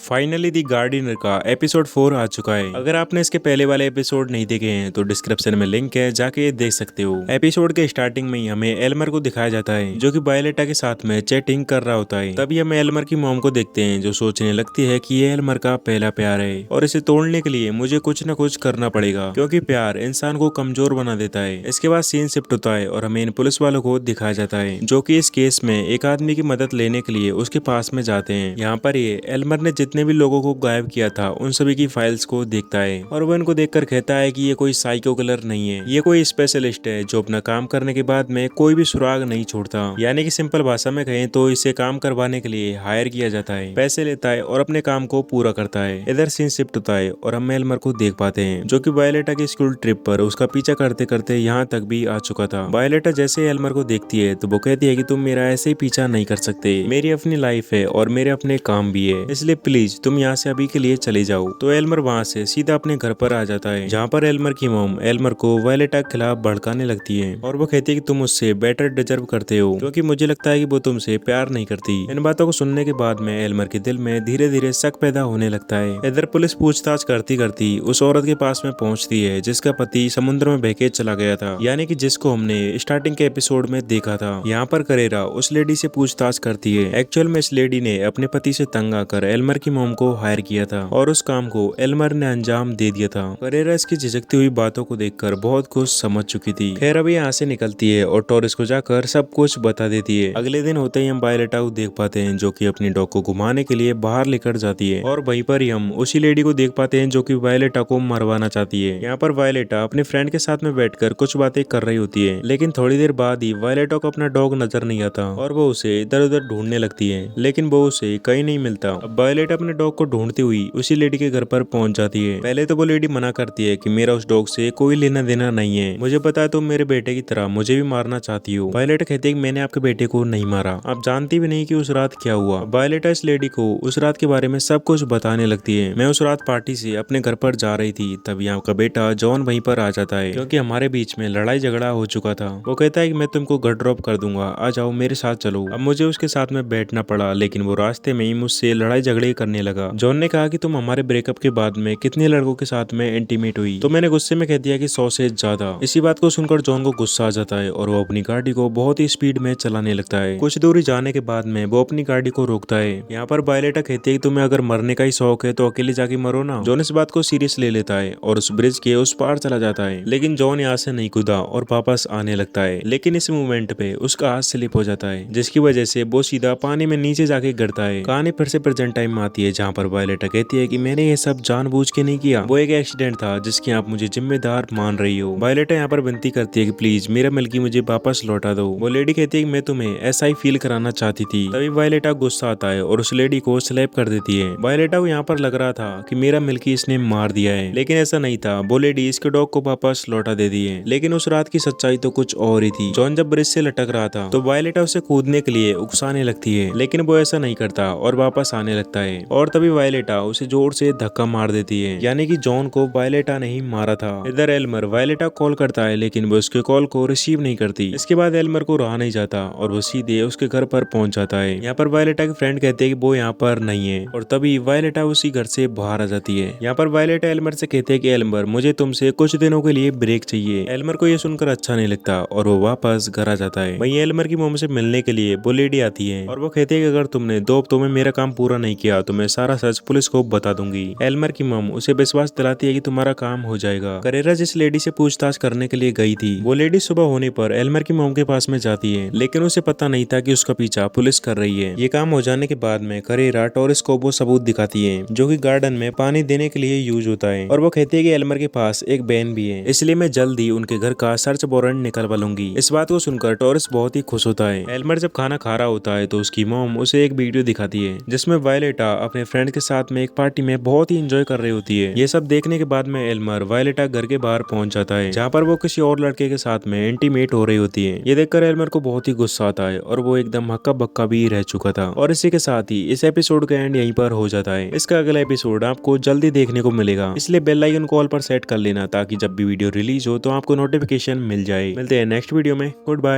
Finally the गार्डियनर का episode 4 आ चुका है। अगर आपने इसके पहले वाले एपिसोड नहीं देखे हैं तो डिस्क्रिप्शन में लिंक है, जाके ये देख सकते हो। एपिसोड के स्टार्टिंग में ही हमें एल्मर को दिखाया जाता है जो कि वायलेटा के साथ में चैटिंग कर रहा होता है। तभी हम एल्मर की मॉम को देखते हैं जो सोचने लगती है कि ये एल्मर का पहला प्यार है और इसे तोड़ने के लिए मुझे कुछ न कुछ करना पड़ेगा क्योंकि प्यार इंसान को कमजोर बना देता है। इसके बाद सीन शिफ्ट होता है और हमें इन पुलिस वालों को दिखाया जाता है जो कि इस केस में एक आदमी की मदद लेने के लिए उसके पास में जाते हैं। यहाँ पर ये एल्मर ने जितने भी लोगों को गायब किया था उन सभी की फाइल्स को देखता है और वो इनको देखकर कहता है कि ये कोई साइको किलर नहीं है, ये कोई स्पेशलिस्ट है जो अपना काम करने के बाद में कोई भी सुराग नहीं छोड़ता। यानी कि सिंपल भाषा में कहें तो इसे काम करवाने के लिए हायर किया जाता है, पैसे लेता है और अपने काम को पूरा करता है। इधर सीन शिफ्ट होता है और हम एल्मर को देख पाते हैं जो कि वायलेटा की स्कूल ट्रिप पर उसका पीछा करते करते यहाँ तक भी आ चुका था। वायलेटा जैसे एल्मर को देखती है तो वो कहती है कि तुम मेरा ऐसे ही पीछा नहीं कर सकते, मेरी अपनी लाइफ है और मेरे अपने काम भी है, इसलिए प्लीज तुम यहाँ से अभी के लिए चले जाओ। तो एल्मर वहाँ से सीधा अपने घर पर आ जाता है जहाँ पर एल्मर की मॉम एल्मर को वायलेटा के खिलाफ भड़काने लगती है और वो कहती है कि तुम उससे बेटर डिजर्व करते हो क्योंकि मुझे लगता है कि वो तुमसे प्यार नहीं करती। इन बातों को सुनने के बाद में एल्मर के दिल में धीरे धीरे शक पैदा होने लगता है। इधर पुलिस पूछताछ करती करती उस औरत के पास में पहुंचती है जिसका पति समुद्र में बहके चला गया था, यानी कि जिसको हमने स्टार्टिंग के एपिसोड में देखा था। यहाँ पर करेरा उस लेडी से पूछताछ करती है। एक्चुअल में इस लेडी ने अपने पति से तंग आकर एल्मर की मॉम को हायर किया था और उस काम को एल्मर ने अंजाम दे दिया था। करेरा इसकी झिझकती हुई बातों को देखकर बहुत कुछ समझ चुकी थी। खैर अभी यहाँ से निकलती है और टॉरिस को जाकर सब कुछ बता देती है। अगले दिन होते ही हम वायलेटा को देख पाते हैं जो कि अपनी डॉग को घुमाने के लिए बाहर लेकर जाती है और वहीं पर ही हम उसी लेडी को देख पाते हैं जो कि वायलेटा को मरवाना चाहती है। यहाँ पर वायलेटा अपने फ्रेंड के साथ में बैठकर कुछ बातें कर रही होती है, लेकिन थोड़ी देर बाद ही वायलेटा को अपना डॉग नजर नहीं आता और वो उसे इधर उधर ढूंढने लगती है, लेकिन वो उसे कहीं नहीं मिलता। अब वायलेटा अपने डॉग को ढूंढती हुई उसी लेडी के घर पर पहुंच जाती है। पहले तो वो लेडी मना करती है कि मेरा उस डॉग से कोई लेना देना नहीं है, मुझे पता है तुम मेरे बेटे की तरह मुझे भी मारना चाहती हो। वायलेटा कहती है कि मैंने आपके बेटे को नहीं मारा, आप जानती भी नहीं कि उस रात क्या हुआ। वायलेटा इस लेडी को उस रात के बारे में सब कुछ बताने लगती है। मैं उस रात पार्टी से अपने घर पर जा रही थी, तभी आपका बेटा जॉन वहीं पर आ जाता है क्योंकि हमारे बीच में लड़ाई झगड़ा हो चुका था। वो कहता है कि मैं तुमको घर ड्रॉप कर दूंगा, आ जाओ मेरे साथ चलो। अब मुझे उसके साथ में बैठना पड़ा, लेकिन वो रास्ते में ही मुझसे लड़ाई झगड़े करने लगा। जॉन ने कहा कि तुम हमारे ब्रेकअप के बाद में कितने लड़कों के साथ में इंटीमेट हुई, तो मैंने गुस्से में कह दिया कि 100 से ज्यादा। इसी बात को सुनकर जॉन को गुस्सा आ जाता है और वो अपनी गाड़ी को बहुत ही स्पीड में चलाने लगता है। कुछ दूरी जाने के बाद में वो अपनी गाड़ी को रोकता है। यहाँ पर वायलेटा कहती है कि तुम्हें अगर मरने का ही शौक है तो अकेले जाके मरो ना। जॉन इस बात को सीरियस ले लेता है और उस ब्रिज के उस पार चला जाता है, लेकिन जॉन यहाँ से नहीं कूदा और वापस आने लगता है। लेकिन इस मूवमेंट पे उसका हाथ स्लिप हो जाता है जिसकी वजह से वो सीधा पानी में नीचे जाके गिरता है। कहानी फिर से प्रेजेंट टाइम में आती है जहाँ पर वायलेटा कहती है कि मैंने ये सब जानबूझ के नहीं किया, वो एक एक्सीडेंट था जिसकी आप मुझे जिम्मेदार मान रही हो। वायलेटा यहाँ पर विनती करती है कि प्लीज मेरा मिल्की मुझे वापस लौटा दो। वो लेडी कहती है कि मैं तुम्हें ऐसा ही फील कराना चाहती थी। तभी वायलेटा गुस्सा आता है और उस लेडी को स्लैप कर देती है। वायलेटा को यहाँ पर लग रहा था कि मेरा मिल्की इसने मार दिया है, लेकिन ऐसा नहीं था। वो लेडी इसके डॉग को वापस लौटा देती है, लेकिन उस रात की सच्चाई तो कुछ और ही थी। जॉन जब ब्रिज से लटक रहा था तो वायलेटा उसे कूदने के लिए उकसाने लगती है, लेकिन वो ऐसा नहीं करता और वापस आने लगता है। और तभी वायलेटा उसे जोर से धक्का मार देती है, यानी कि जॉन को वायलेटा ने ही मारा था। इधर एल्मर वायलेटा कॉल करता है, लेकिन वो उसके कॉल को रिसीव नहीं करती। इसके बाद एल्मर को रहा नहीं जाता और वो सीधे उसके घर पर पहुंच जाता है। यहाँ पर वायलेटा के फ्रेंड कहते हैं कि वो यहाँ पर नहीं है और तभी वायलेटा उसी घर से बाहर आ जाती है। यहाँ पर वायलेटा एल्मर से कहते हैं कि एल्मर मुझे तुमसे कुछ दिनों के लिए ब्रेक चाहिए। एल्मर को ये सुनकर अच्छा नहीं लगता और वो वापस घर आ जाता है। वहीं एल्मर की मॉम से मिलने के लिए वो लेडी आती है और वो कहते हैं कि अगर तुमने 2 हफ्तों में मेरा काम पूरा नहीं किया तो मैं सारा सच पुलिस को बता दूंगी। एल्मर की मॉम उसे विश्वास दिलाती है कि तुम्हारा काम हो जाएगा। करेरा जिस लेडी से पूछताछ करने के लिए गई थी वो लेडी सुबह होने पर एल्मर की मॉम के पास में जाती है, लेकिन उसे पता नहीं था कि उसका पीछा पुलिस कर रही है। ये काम हो जाने के बाद में करेरा टॉरिस को वो सबूत दिखाती है जो कि गार्डन में पानी देने के लिए यूज होता है और वो कहती है कि एल्मर के पास एक बैन भी है, इसलिए मैं जल्द ही उनके घर का सर्च वारंट निकलवा लूंगी। इस बात को सुनकर टॉरिस बहुत ही खुश होता है। एल्मर जब खाना खा रहा होता है तो उसकी मॉम उसे एक वीडियो दिखाती है जिसमें वायलेटा अपने फ्रेंड के साथ में एक पार्टी में बहुत ही एंजॉय कर रही होती है। ये सब देखने के बाद में एल्मर वायलेटा घर के बाहर पहुंच जाता है जहाँ पर वो किसी और लड़के के साथ में इंटीमेट हो रही होती है। ये देखकर एल्मर को बहुत ही गुस्सा आता है और वो एकदम हक्का बक्का भी रह चुका था। और इसी के साथ ही इस एपिसोड का एंड यहीं पर हो जाता है। इसका अगला एपिसोड आपको जल्दी देखने को मिलेगा, इसलिए बेल आइकन को ऑल पर सेट कर लेना ताकि जब भी वीडियो रिलीज हो तो आपको नोटिफिकेशन मिल जाए। मिलते हैं नेक्स्ट वीडियो में। Good bye.